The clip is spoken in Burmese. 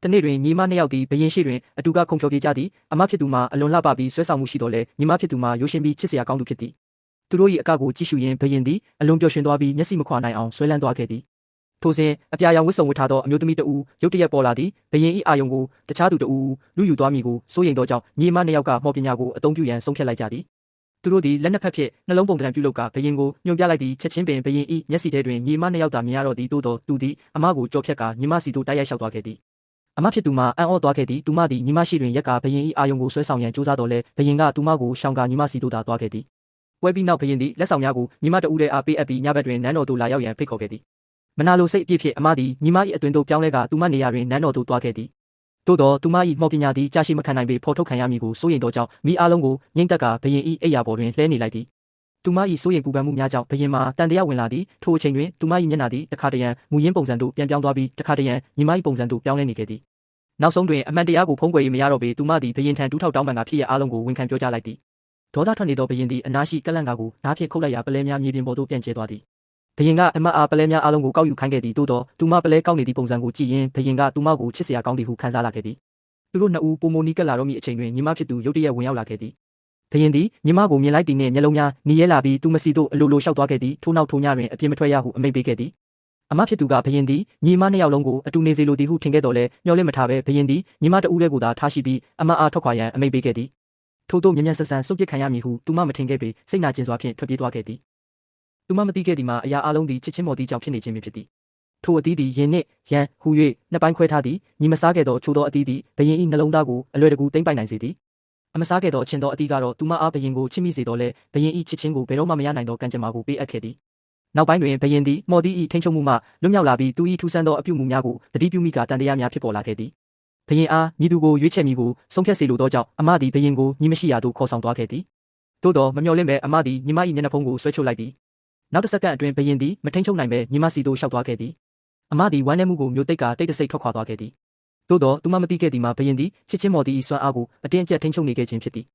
တနေ့တွင်ညီမနှစ်ယောက်သည်ဘရင်ရှိတွင်အတူကခုံဖြောပြေးကြသည်အမဖြစ်သူမှာအလွန်လှပပြီးဆွဲဆောင်မှုရှိတော်လဲညီမဖြစ်သူမှာရိုးရှင်းပြီးချစ်စရာကောင်းသူဖြစ်သည်သူတို့၏အကကိုကြည့်ရှုရင်းဘရင်သည်အလွန်ပျော်ရွှင်သွားပြီးမျက်စိမခွာနိုင်အောင်ဆွဲလန်းသွားခဲ့သည်ထိုစဉ်အပြာရောင်ဝတ်စုံဝတ်ထားသောအမျိုးသမီးတဦးရုတ်တရက်ပေါ်လာသည်ဘရင်၏အာယုံကိုတခြားသူတဦးလူယူသွားမည်ကိုစိုးရိမ်သောကြောင့်ညီမနှစ်ယောက်ကမော်ပညာကိုအသုံးပြုရန်ဆုံးဖြတ်လိုက်ကြသည်သူတို့သည်လက်နှစ်ဖက်ဖြင့်နှလုံးပုံတံပြုလုပ်ကဘရင်ကိုညွှန်ပြလိုက်သည့်ချက်ချင်းပင်ဘရင်၏မျက်စိထဲတွင်ညီမနှစ်ယောက်သာမြင်ရတော့သည်သို့သောသူသည်အမကိုကြော်ဖြတ်ကာညီမစီသို့တိုက်ရိုက်လျှောက်သွားခဲ့သည်အမဖြစ်သူမှာအံ့ဩသွားခဲ့သည်သူမသည်ညီမရှိတွင်ရက်ကဘရင်၏အာယုံကိုဆွဲဆောင်ရန်ကြိုးစားတော်လဲဘရင်ကသူမကိုရှောင်ကာညီမစီသို့သာသွားခဲ့သည်ပွဲပြီးနောက်ဘရင်သည်လက်ဆောင်များကိုညီမတဦးတည်းအားပေးအပ်ပြီးညဘက်တွင်နန်းတော်သို့လာရောက်ရန်ဖိတ်ခေါ်ခဲ့သည်မနာလိုစိတ်အပြည့်ဖြင့်အမသည်ညီမ၏အတွင်သို့ပြောင်းလဲကသူမနေရာတွင်နန်းတော်သို့သွားခဲ့သည်သို့သောသူမ၏မော်ပညာသည်ကြာရှည်မခံနိုင်ပေဖော်ထုတ်ခံရမည်ကိုစိုးရိမ်သောကြောင့်မိအားလုံးကိုငြိမ့်သက်ကဘရင်၏အိယာပေါ်တွင်လှဲနေလိုက်သည်သူမ၏စိုးရိမ်ပူပန်မှုများကြောင့်ဘရင်မှာတန်တရားဝင်လာသည်ထိုအချိန်တွင်သူမ၏မျက်နှာသည်တခါတရံမူရင်းပုံစံသို့ပြန်ပြောင်းသွားပြီးတခါတရံညီမ၏ပုံစံသို့ပြောင်းလဲနေခဲ့သည်နောက်ဆုံးတွင်အမှန်တရားကိုဖုံးကွယ်၍မရတော့ပေသူမသည်ဘရင်ထံတူးထောက်တောင်းပန်ကဖြစ်ရအားလုံးကိုဝန်ခံပြောကြားလိုက်သည်ဒေါသထွက်နေသောဘရင်သည်အနားရှိကလန့်ကာကိုနားဖြင့်ခုတ်လိုက်ရာပလဲများမြေပြင်ပေါ်သို့ပြန့်ကျဲသွားသည်ဘရင်ကအမအားပလဲများအားလုံးကိုကောက်ယူခိုင်းခဲ့သည်သို့သောသူမပလဲကောက်နေသည့်ပုံစံကိုကြည့်ရင်ဘရင်ကသူမကိုချစ်စရာကောင်းသည်ဟုခံစားလာခဲ့သည်သူတို့နှစ်ဦးပုံမနီးကပ်လာတော့မည့်အချိန်တွင်ညီမဖြစ်သူရုတ်တရက်ဝင်ရောက်လာခဲ့သည်ဘရင်သည်ညီမကိုမြင်လိုက်သည်နှင့်မျက်လုံးများနီးရဲလာပြီးသူမစီသို့အလိုလိုလျှောက်သွားခဲ့သည်ထို့နောက်ထိုညတွင်အပြစ်မထွက်ရဟုအမိန့်ပေးခဲ့သည်အမဖြစ်သူကဘရင်သည်ညီမနှစ်ယောက်လုံးကိုအတူနေစေလိုသည်ဟုထင်ခဲ့တော်လဲမျှော်လင့်မထားဘဲဘရင်သည်ညီမတဦးတည်းကိုသာထားရှိပြီးအမအားထွက်ခွာရန်အမိန့်ပေးခဲ့သည်ထို့သို့မြန်ဆန်စွန့်ပစ်ခံရမည်ဟုသူမမထင်ခဲ့ပေစိတ်နာကျင်စွာဖြင့်ထွက်ပြေးသွားခဲ့သည်သူမမသိခဲ့သည်မှာအရာအလုံးသည်ချစ်ချင်းမော်သည့်ကြောင့်ဖြစ်နေခြင်းဖြစ်သည်ထိုအသီးသည်ရင်နှင့်ရန်ဟူ၍နှစ်ပိုင်းခွဲထားသည်ညီမစားခဲ့သောချိုသောအသီးသည်ဘရင်၏နှလုံးသားကိုအလွယ်တကူသိမ့်ပိုက်နိုင်စေသည်အမစားခဲ့သောအချင်းသောအသီးကတော့သူမအားဘရင်ကိုချစ်မိစေတော်လဲဘရင်၏ချစ်ချင်းကိုဘယ်တော့မှမရနိုင်သောကံကြမ္မာကိုပေးအပ်ခဲ့သည်နောက်ပိုင်းတွင်ဘရင်သည်မော်သီ၏ထိန်းချုပ်မှုမှလွတ်မြောက်လာပြီးသူ၏ထူးဆန်းသောအပြုအမူများကိုတတိပြုမိကတန်တရားများဖြစ်ပေါ်လာခဲ့သည်ဘရင်အားမိသူကိုရွေးချယ်မိကိုဆုံးဖြတ်စေလိုသောကြောင့်အမသည်ဘရင်ကိုညီမရှိရာသို့ခေါ်ဆောင်သွားခဲ့သည်သို့တော်မမျှော်လင့်ပဲအမသည်ညီမ၏မျက်နှာဖုံးကိုဆွဲချုပ်လိုက်သည်နောက်တစ်စက္ကန့်အတွင်းဘရင်သည်မထိန်ချုပ်နိုင်ပဲညီမစီသို့လျှောက်သွားခဲ့သည်အမသည်ဝမ်းနည်းမှုကိုမျိုးတိတ်ကတိတ်တဆိတ်ထွက်ခွာသွားခဲ့သည်သို့တော်သူမမသိခဲ့သည်မှာဘရင်သည်ချစ်ချင်းမော်သီ၏စွမ်းအားကိုအတင်းအကျပ်ထိန်ချုပ်နေခဲ့ခြင်းဖြစ်သည်